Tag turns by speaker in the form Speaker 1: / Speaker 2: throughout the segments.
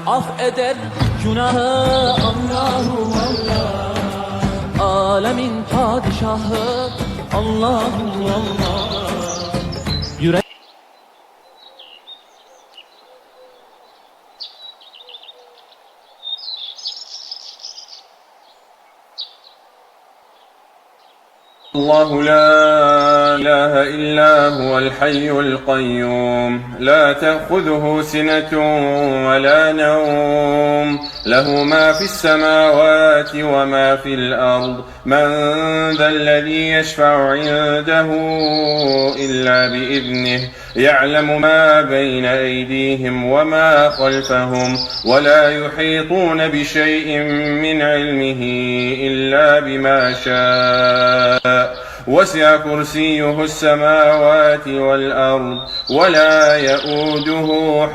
Speaker 1: af eder günahı. Allahu Allah, alemin padişahı. Allahu Allah. Yürek
Speaker 2: الله لا إله إلا هو الحي القيوم لا تأخذه سنة ولا نوم له ما في السماوات وما في الأرض من ذا الذي يشفع عنده إلا بإذنه يعلم ما بين أيديهم وما خلفهم ولا يحيطون بشيء من علمه إلا بما شاء وسع كرسيه السماوات والأرض ولا يؤوده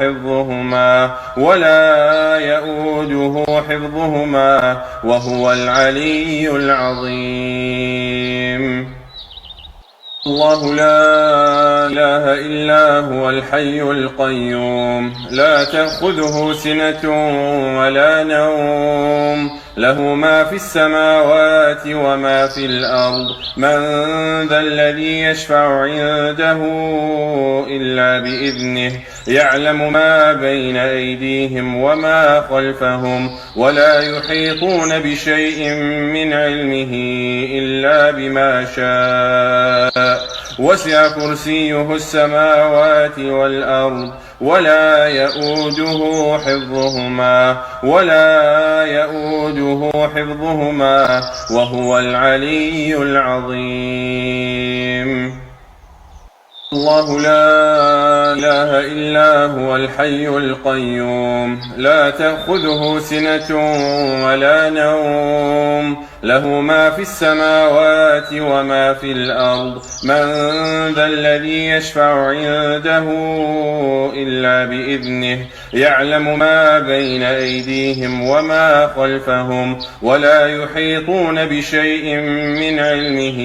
Speaker 2: حفظهما وهو العلي العظيم. الله لا إله إلا هو الحي القيوم لا تأخذه سنة ولا نوم له ما في السماوات وما في الأرض من ذا الذي يشفع عنده إلا بإذنه يعلم ما بين أيديهم وما خلفهم ولا يحيطون بشيء من علمه إلا بما شاء وسع كرسيه السماوات والأرض ولا يؤوده حفظهما وهو العلي العظيم. الله لا إله إلا هو الحي القيوم لا تأخذه سنة ولا نوم له ما في السماوات وما في الأرض من ذا الذي يشفع عنده إلا بإذنه يعلم ما بين أيديهم وما خلفهم ولا يحيطون بشيء من علمه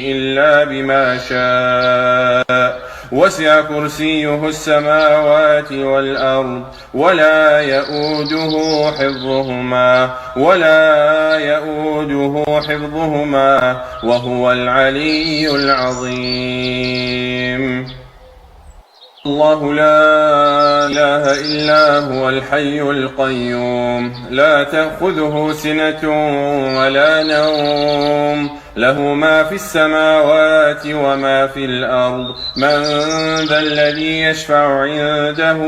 Speaker 2: إلا بما شاء وسع كرسيه السماوات والأرض ولا يؤوده حفظهما وهو العلي العظيم. الله لا إله إلا هو الحي القيوم لا تأخذه سنة ولا نوم له ما في السماوات وما في الأرض من ذا الذي يشفع عنده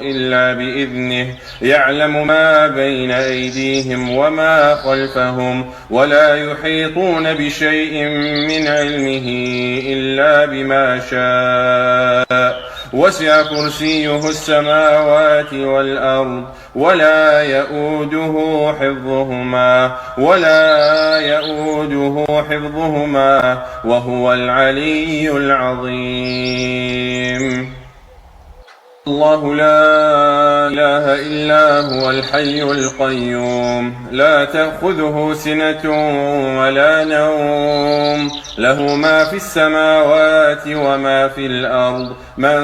Speaker 2: إلا بإذنه يعلم ما بين أيديهم وما خلفهم ولا يحيطون بشيء من علمه إلا بما شاء وسع كرسيه السماوات والأرض ولا يؤوده حفظهما وهو العلي العظيم. الله لا إله إلا هو الحي القيوم لا تأخذه سنة ولا نوم له ما في السماوات وما في الأرض من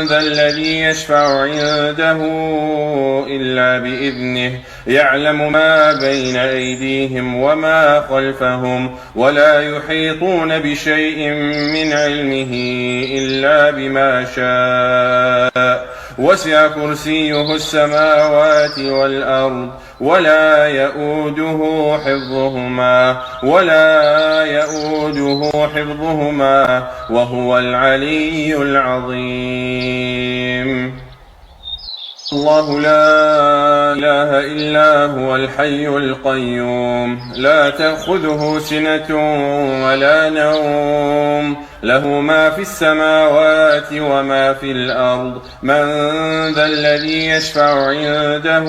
Speaker 2: ذا الذي يشفع عنده إلا بإذنه يعلم ما بين أيديهم وما خلفهم ولا يحيطون بشيء من علمه إلا بما شاء وسع كرسيه السماوات والأرض ولا يؤوده حفظهما وهو العلي العظيم. الله لا إله إلا هو الحي القيوم لا تأخذه سنة ولا نوم له ما في السماوات وما في الأرض من ذا الذي يشفع عنده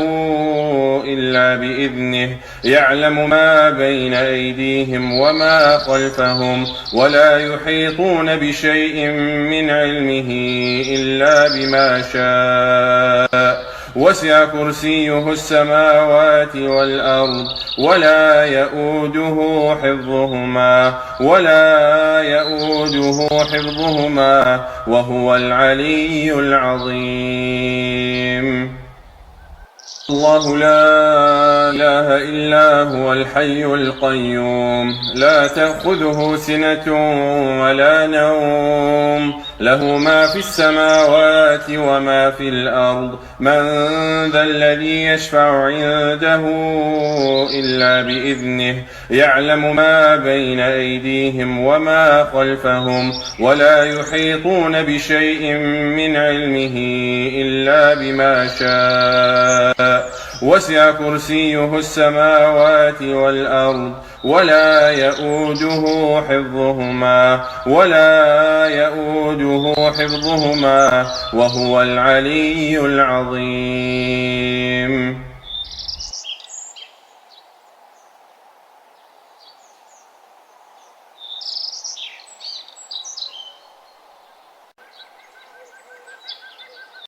Speaker 2: إلا بإذنه يعلم ما بين أيديهم وما خلفهم ولا يحيطون بشيء من علمه إلا بما شاء وسع كرسيه السماوات والأرض ولا يؤوده حفظهما وهو العلي العظيم. الله لا إله إلا هو الحي القيوم لا تأخذه سنة ولا نوم له ما في السماوات وما في الأرض من ذا الذي يشفع عنده إلا بإذنه يعلم ما بين أيديهم وما خلفهم ولا يحيطون بشيء من علمه إلا بما شاء وسع كرسيه السماوات والأرض ولا يؤوده حفظهما وهو العلي العظيم